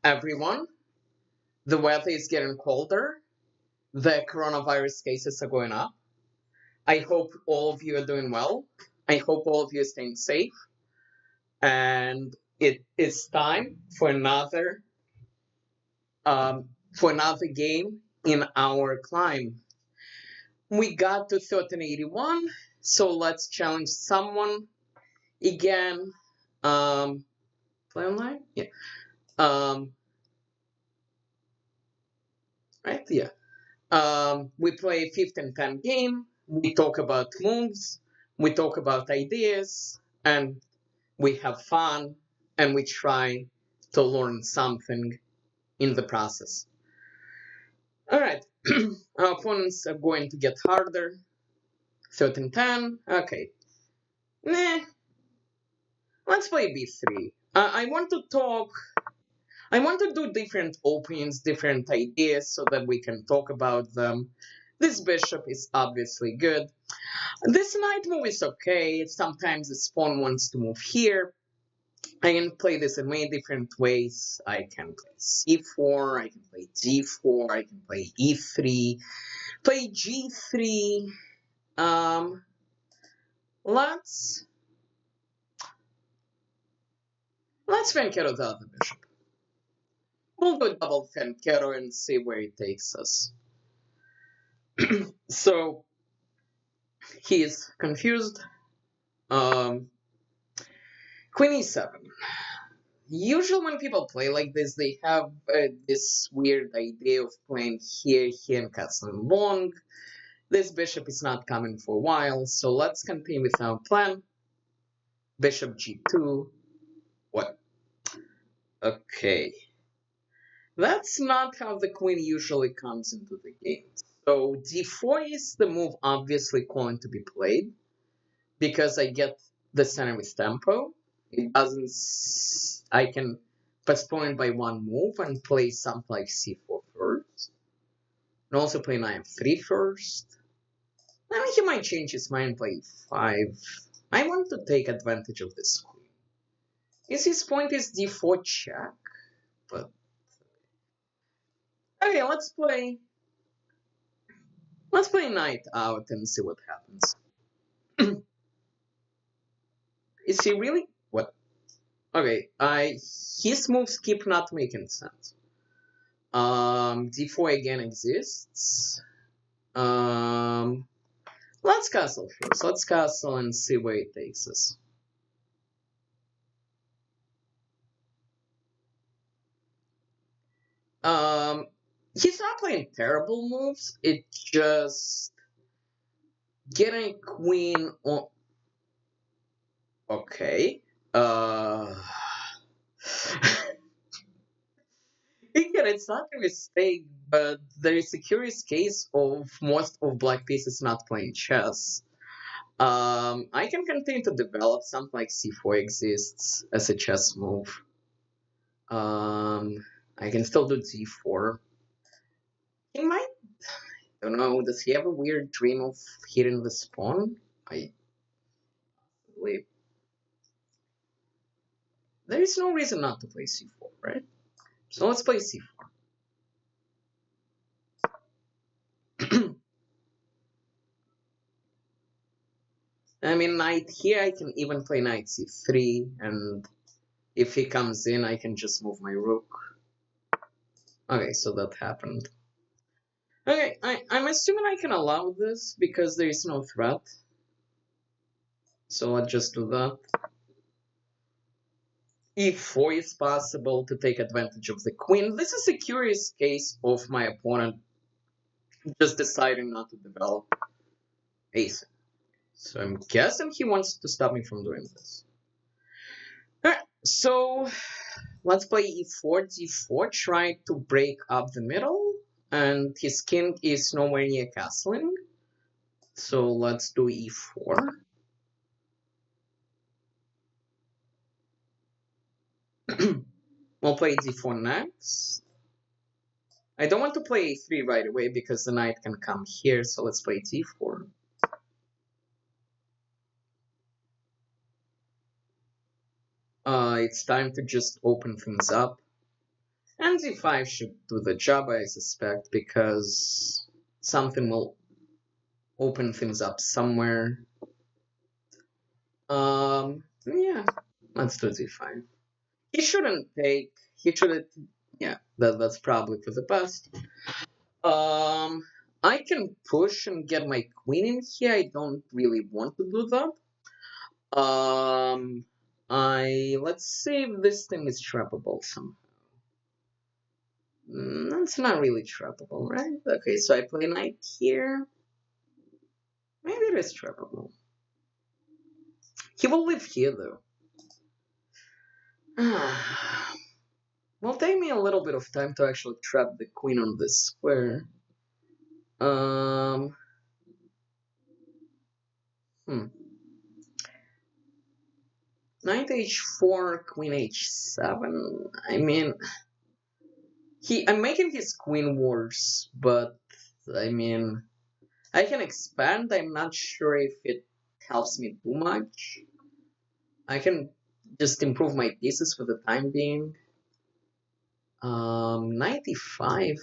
everyone. The weather is getting colder. The coronavirus cases are going up. I hope all of you are doing well. I hope all of you are staying safe. And it is time for another game in our climb. We got to 1381, so let's challenge someone again. Play online? Yeah. Right? Yeah. We play a 15-10 game. We talk about moves. We talk about ideas, and we have fun, and we try to learn something in the process. All right. Our opponents are going to get harder. 13-10. Okay. Nah. Let's play b3. I want to talk. I want to do different openings, different ideas, so that we can talk about them. This bishop is obviously good. This knight move is okay. Sometimes the pawn wants to move here. I can play this in many different ways. I can play c4, I can play d4, I can play e3, play g3. Let's fianchetto the other bishop. We'll do a double fianchetto and see where it takes us. So he is confused. Queen e7. Usually when people play like this, they have this weird idea of playing here, and castling long. This bishop is not coming for a while, so let's continue with our plan. Bishop g2. What? Okay. That's not how the queen usually comes into the game. So d4 is the move obviously going to be played, because I get the center with tempo. It doesn't. I can postpone it by one move and play something like c4 first, and also play knight f3 first. I mean, he might change his mind and play 5. I want to take advantage of this queen. His point is d4 check, but okay, let's play knight out and see what happens. Is he really what? Okay, his moves keep not making sense. d4 again exists. Let's castle first. Let's castle and see where it takes us. He's not playing terrible moves. It's just getting queen on. Okay. Again, it's not a mistake, but there is a curious case of most of black pieces not playing chess. I can continue to develop something like c4 exists as a chess move. I can still do d4. He might. I don't know. Does he have a weird dream of hitting the pawn? I believe. There is no reason not to play c4, right? So let's play c4. I mean, knight here, I can even play knight c3, and if he comes in, I can just move my rook. Okay, so that happened. Okay, I'm assuming I can allow this because there is no threat. So let's just do that. e4 is possible to take advantage of the queen. This is a curious case of my opponent just deciding not to develop ace. So I'm guessing he wants to stop me from doing this. Alright, so let's play e4, d4, try to break up the middle, and his king is nowhere near castling. So let's do e4. We'll play d4 next. I don't want to play e3 right away because the knight can come here, so let's play d4. It's time to just open things up. And Z5 should do the job, I suspect, because something will open things up somewhere. Yeah, let's do Z5. He shouldn't take. He shouldn't. Yeah, that's probably for the best. Um, I can push and get my queen in here. I don't really want to do that. Let's see if this thing is trappable somehow. That's not really trappable, right? Okay, so I play knight here. Maybe it is trappable. He will live here though. Will take me a little bit of time to actually trap the queen on this square. Um, hmm. Knight h4, queen h7. I mean, I'm making his queen worse, but I mean, I can expand. I'm not sure if it helps me too much. I can just improve my pieces for the time being. 95.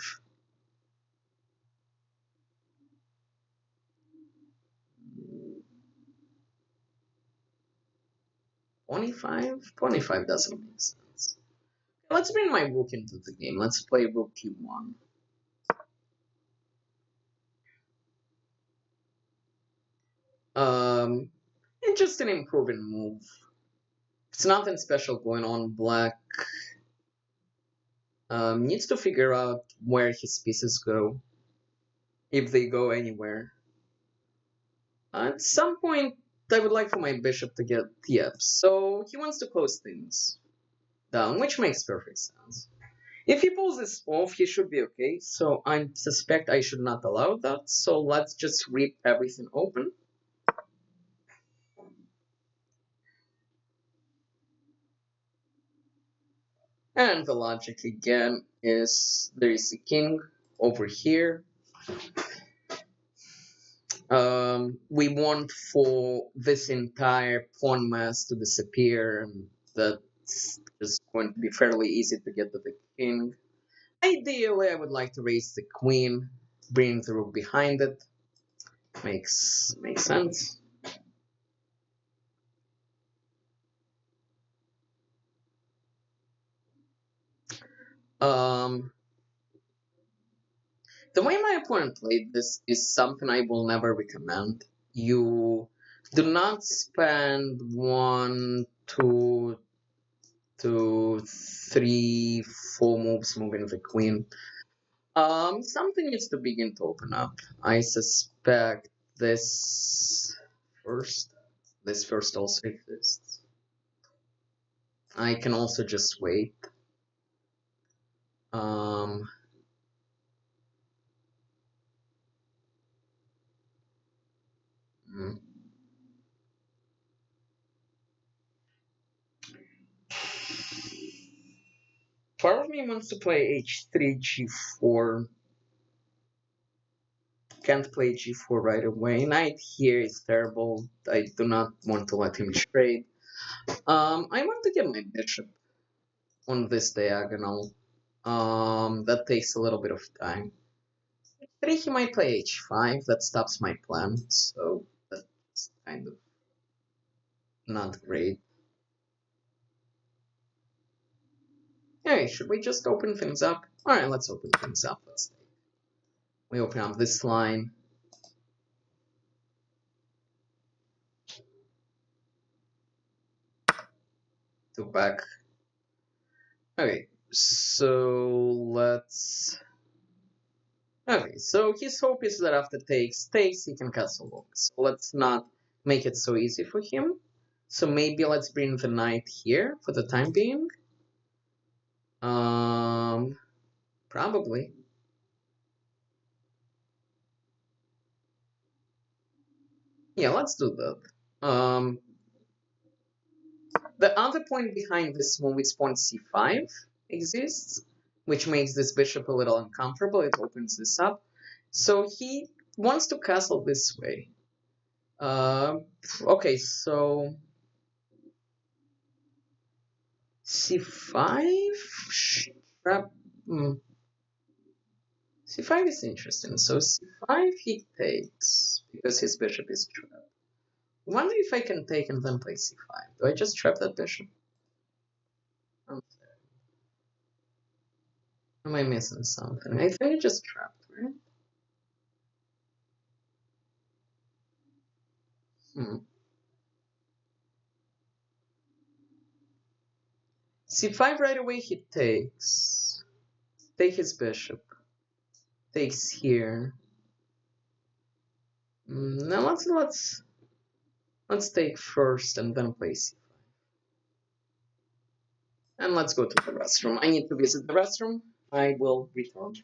25? 25 doesn't make sense. Let's bring my rook into the game. Let's play rook e1. And just an improving move. It's nothing special going on. Black needs to figure out where his pieces go, if they go anywhere. At some point, I would like for my bishop to get yep. So he wants to close things down, which makes perfect sense. If he pulls this off, he should be okay. So I suspect I should not allow that. So let's just rip everything open. And the logic again is there is a king over here. We want for this entire pawn mass to disappear, and that's just going to be fairly easy to get to the king. Ideally, I would like to raise the queen, bring the rook behind it. Makes sense. Um, the way my opponent played this is something I will never recommend. You do not spend 1, 2, 3, 4 moves moving the queen. Something needs to begin to open up. I suspect this first. This first also exists. I can also just wait. Um, hmm. Part of me wants to play h3, g4. Can't play g4 right away. Knight here is terrible. I do not want to let him trade. I want to get my bishop on this diagonal. That takes a little bit of time. 3, he might play h5. That stops my plan, so that's kind of not great. Hey, should we just open things up? Alright, let's open things up. We open up this line. To back. Okay, so let's... Okay, so his hope is that after takes, he can castle long. So let's not make it so easy for him. So maybe let's bring the knight here for the time being. Probably. Yeah, let's do that. The other point behind this move is pawn c5 exists, which makes this bishop a little uncomfortable. It opens this up. So he wants to castle this way. Okay, so c5? Hmm. c5 is interesting. So c5 he takes because his bishop is trapped. Wonder if I can take and then play c5. Do I just trap that bishop? Am I missing something? I think I just trapped, right? Hmm. c5 right away he takes. Take his bishop. Takes here. Now let's take first and then play c5. And let's go to the restroom. I need to visit the restroom. I will return.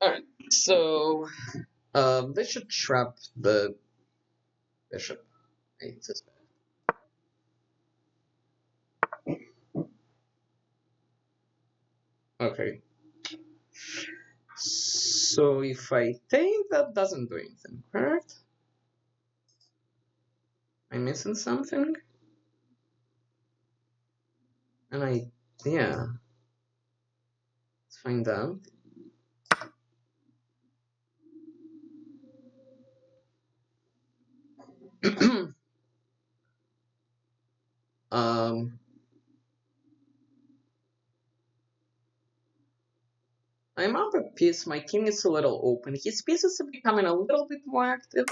Alright, so they should trap the bishop. I suspect. Okay. So if I take, that doesn't do anything, correct? I'm missing something? And yeah. Let's find out. um, I'm up a piece. My king is a little open. His pieces are becoming a little bit more active.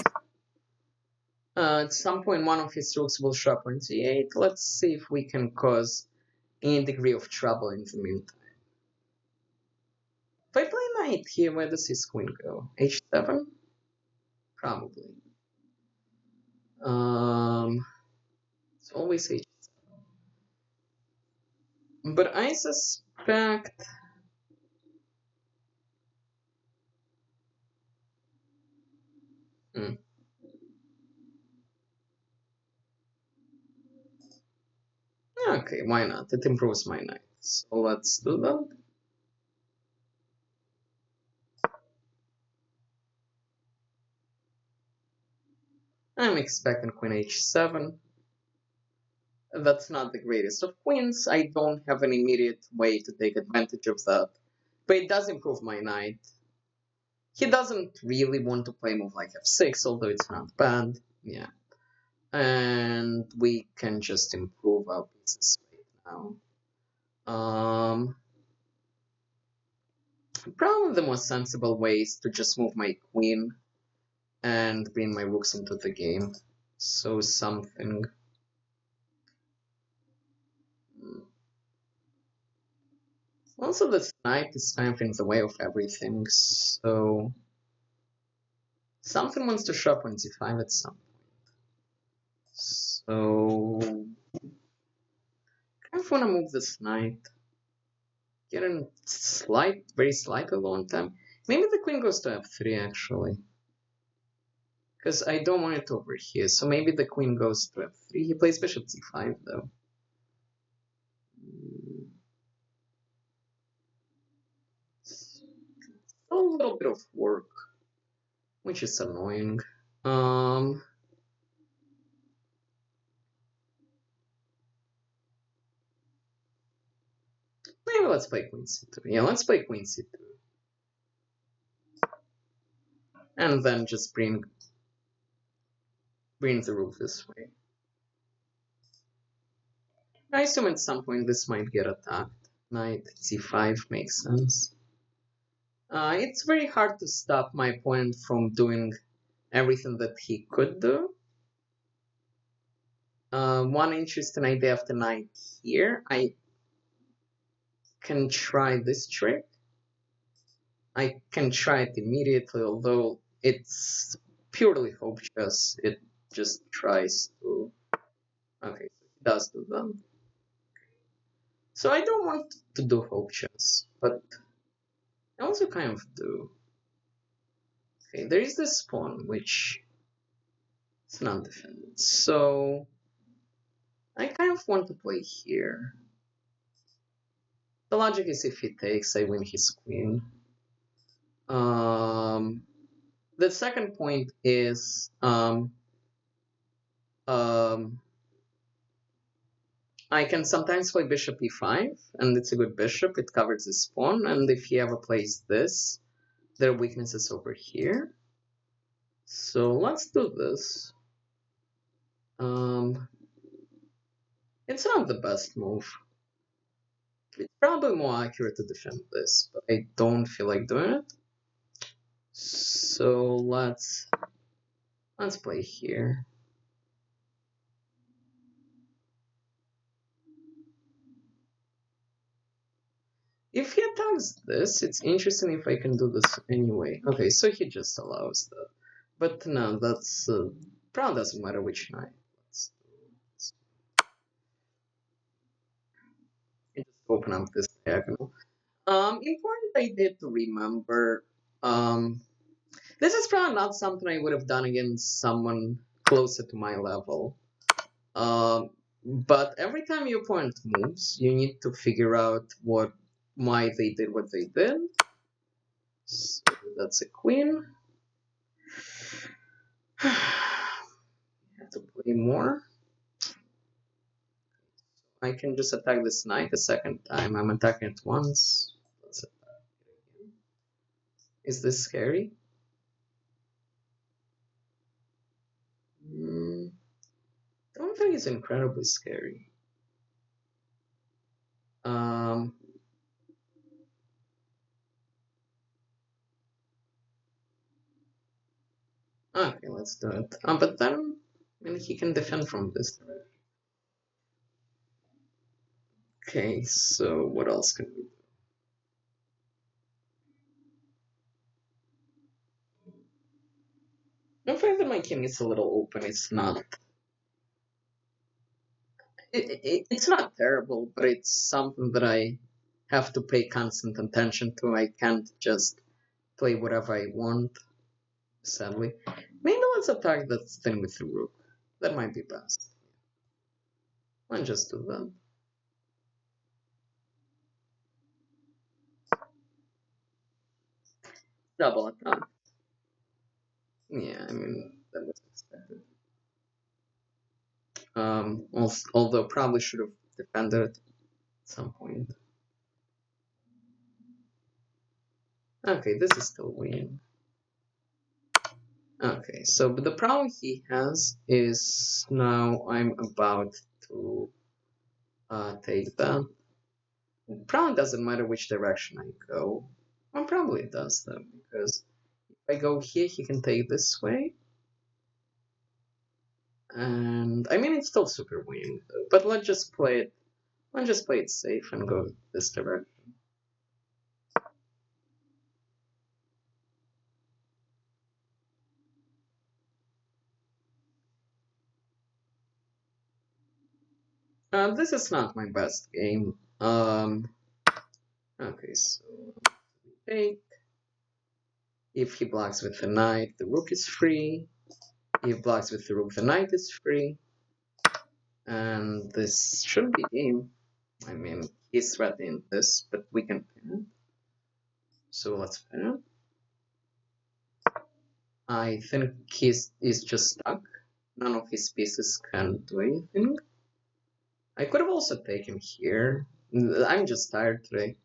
At some point, one of his rooks will show up on c8. Let's see if we can cause any degree of trouble in the meantime. If I play knight here, where does his queen go? h7? Probably. It's always h7. But I suspect... Okay, why not? It improves my knight. So let's do that. I'm expecting queen h7. That's not the greatest of queens. I don't have an immediate way to take advantage of that. But it does improve my knight. He doesn't really want to play move like f6, although it's not bad. Yeah. And we can just improve our pieces right now. Probably the most sensible way is to just move my queen and bring my rooks into the game. So something... Also, the knight is kind of in the way of everything, so... Something wants to show up on c5 at some point. So... kind of want to move this knight. Getting very slightly low on time. Maybe the queen goes to f3, actually. Because I don't want it over here, so maybe the queen goes to f3. He plays bishop c5, though. A little bit of work, which is annoying. let's play queen c2. Yeah, let's play queen c2. And then just bring the rook this way. I assume at some point this might get attacked. Knight c5 makes sense. It's very hard to stop my opponent from doing everything that he could do. One interesting idea of the knight here. I can try this trick. I can try it immediately, although it's purely hope chess. It just tries to... Okay, so he does do that. So I don't want to do hope chess, but I also kind of do. Okay, there is this pawn, which is not defended. So I kind of want to play here. The logic is if he takes, I win his queen. The second point is I can sometimes play bishop e5, and it's a good bishop. It covers this pawn, and if he ever plays this, there are weaknesses over here. So let's do this. It's not the best move. It's probably more accurate to defend this, but I don't feel like doing it. So let's play here. If he attacks this, it's interesting if I can do this anyway. Okay, so he just allows that. But no, that's probably doesn't matter which knight. Let's just open up this diagonal. Important idea to remember. This is probably not something I would have done against someone closer to my level. But every time your opponent moves, you need to figure out why they did what they did. So that's a queen. Have to play more. I can just attack this knight a second time. I'm attacking it once. Let's attack it again. Is this scary? I don't think it's incredibly scary. Okay, let's do it. But then, I mean, he can defend from this direction. Okay, so what else can we do? The fact that my king is a little open, it's not... It's not terrible, but it's something that I have to pay constant attention to. I can't just play whatever I want, sadly. Maybe let's attack that thing with the rook. That might be best. Let's just do that. Double attack. Yeah, I mean, that was expected. Although probably should have defended it at some point. Okay, this is still winning. Okay, so but the problem he has is now I'm about to take that. It probably doesn't matter which direction I go. Well, probably it does though, because if I go here, he can take this way. And I mean, it's still super winning though. But let's just play it. Let's just play it safe and go this direction. This is not my best game. Okay, so take. If he blocks with the knight, the rook is free. If he blocks with the rook, the knight is free. And this should be game. I mean, he's threatening this, but we can pin it. So let's pin it. I think he's just stuck. None of his pieces can do anything. I could have also taken here. I'm just tired today.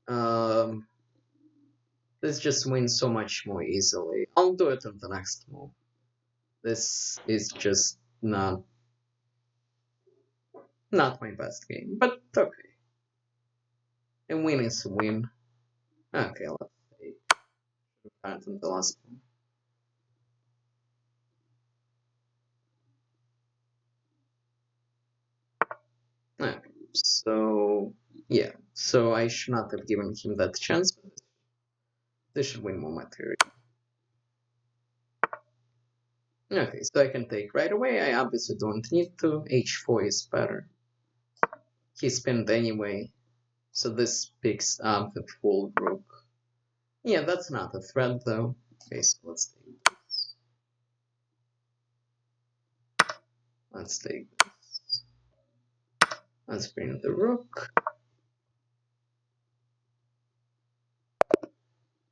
Um, this just wins so much more easily. I'll do it on the next move. This is just not my best game, but okay. A win is a win. Okay, let's see. Start on the last one. Okay, so yeah, so I should not have given him that chance, but this should win more material. Okay, so I can take right away. I obviously don't need to. H4 is better. He spinned anyway, so this picks up the full rook. Yeah, that's not a threat though. Okay, so let's take this. Let's take this. Let's bring the rook.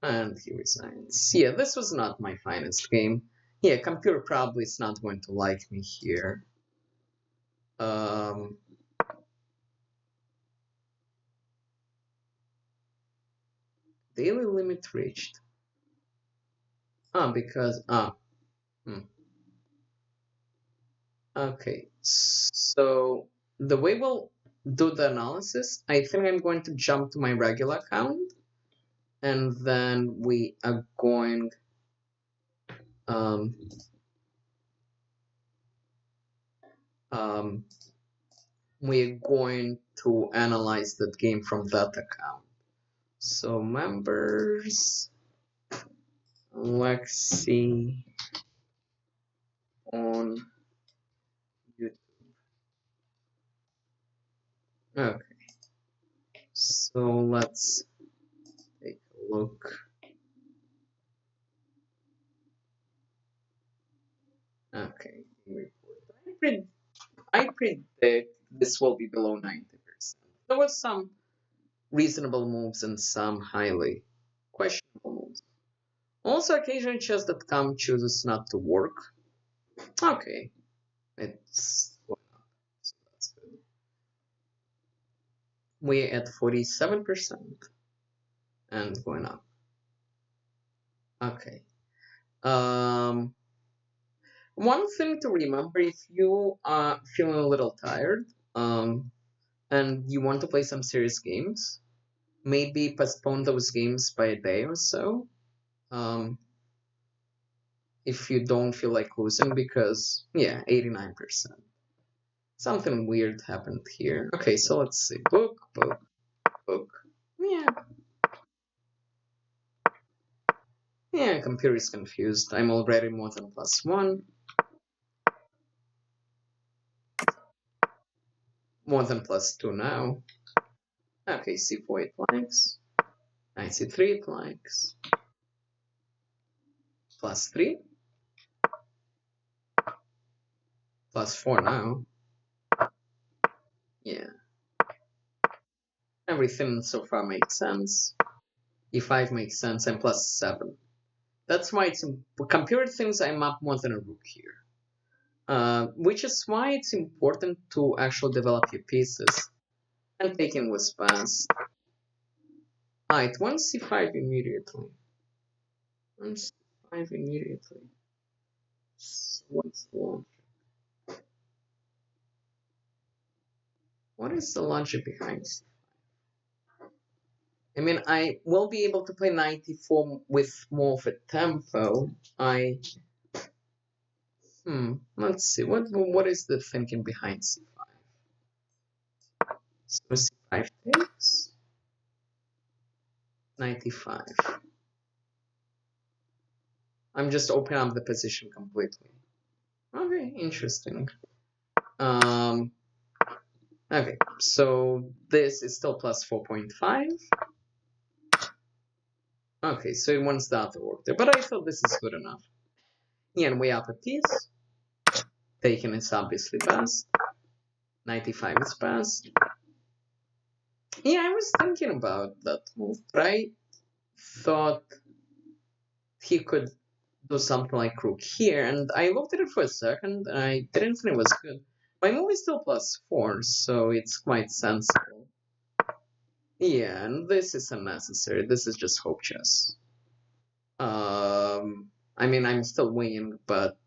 And he resigns. Yeah, this was not my finest game. Yeah, computer probably is not going to like me here. Daily limit reached. Because okay. So the way we'll do the analysis, I think I'm going to jump to my regular account, and then we are going um um we're going to analyze that game from that account. So members, Lexi on YouTube. Okay, so let's take a look. Okay, I predict this will be below 90%. There was some reasonable moves and some highly questionable moves. Also, occasionally chess.com chooses not to work. Okay, it's going up, so that's good. We're at 47% and going up. Okay. One thing to remember if you are feeling a little tired, and you want to play some serious games, maybe postpone those games by a day or so. If you don't feel like losing, because yeah, 89%. Something weird happened here. Okay, so let's see. Book, book, book. Yeah. Yeah, computer is confused. I'm already more than +1. More than +2 now. Okay, c4 it likes. Knight c3 it likes. +3. +4 now. Yeah. Everything so far makes sense. e5 makes sense, and +7. That's why it's computer thinks I'm up more than a rook here. Which is why it's important to actually develop your pieces. And taking was fast. It wants c5 immediately. Wants c5 immediately. So what's the logic? What is the logic behind c5? I mean, I will be able to play 94 with more of a tempo. Let's see. What is the thinking behind c5? So c5 takes 95. I'm just opening up the position completely. Okay, interesting. Okay, so this is still +4.5. Okay, so it wants the other order, but I thought this is good enough. Yeah, and we up a piece. Taken is obviously best. 95 is best. Yeah, I was thinking about that move, but I thought he could do something like rook here, and I looked at it for a second, and I didn't think it was good. My move is still +4, so it's quite sensible. Yeah, and this is unnecessary. This is just hope chess. I mean, I'm still winning, but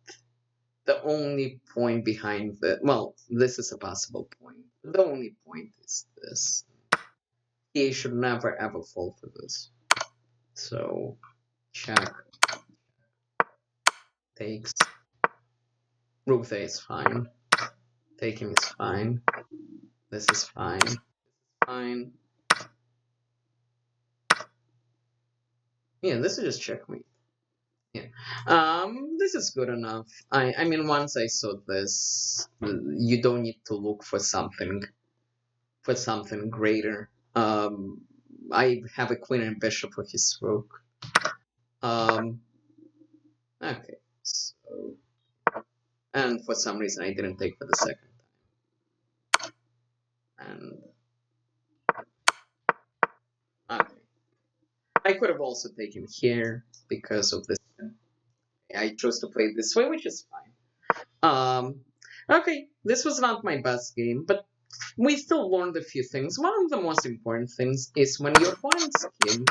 the only point behind the well, this is a possible point. The only point is this. He should never ever fall for this. So check takes. Rook A is fine. Taking is fine. This is fine. Fine. Yeah, this is just checkmate. Yeah. This is good enough. I mean, once I saw this, you don't need to look for something greater. I have a queen and bishop for his rook. Okay. So, and for some reason I didn't take for the second time. And okay. I could have also taken here because of this. I chose to play this way, which is fine. Okay, this was not my best game, but we still learned a few things. One of the most important things is when your opponent's king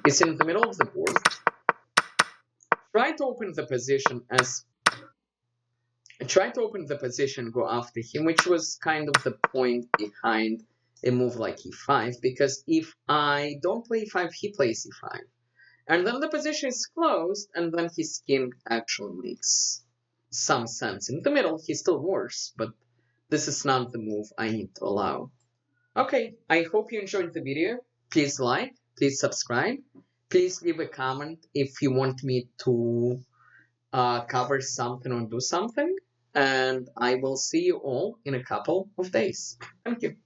is in the middle of the board, try to open the position go after him, which was kind of the point behind a move like e5, because if I don't play e5, he plays e5. And then the position is closed, and then his king actually makes some sense. In the middle, he's still worse, but this is not the move I need to allow. Okay, I hope you enjoyed the video. Please like, please subscribe, please leave a comment if you want me to cover something or do something, and I will see you all in a couple of days. Thank you.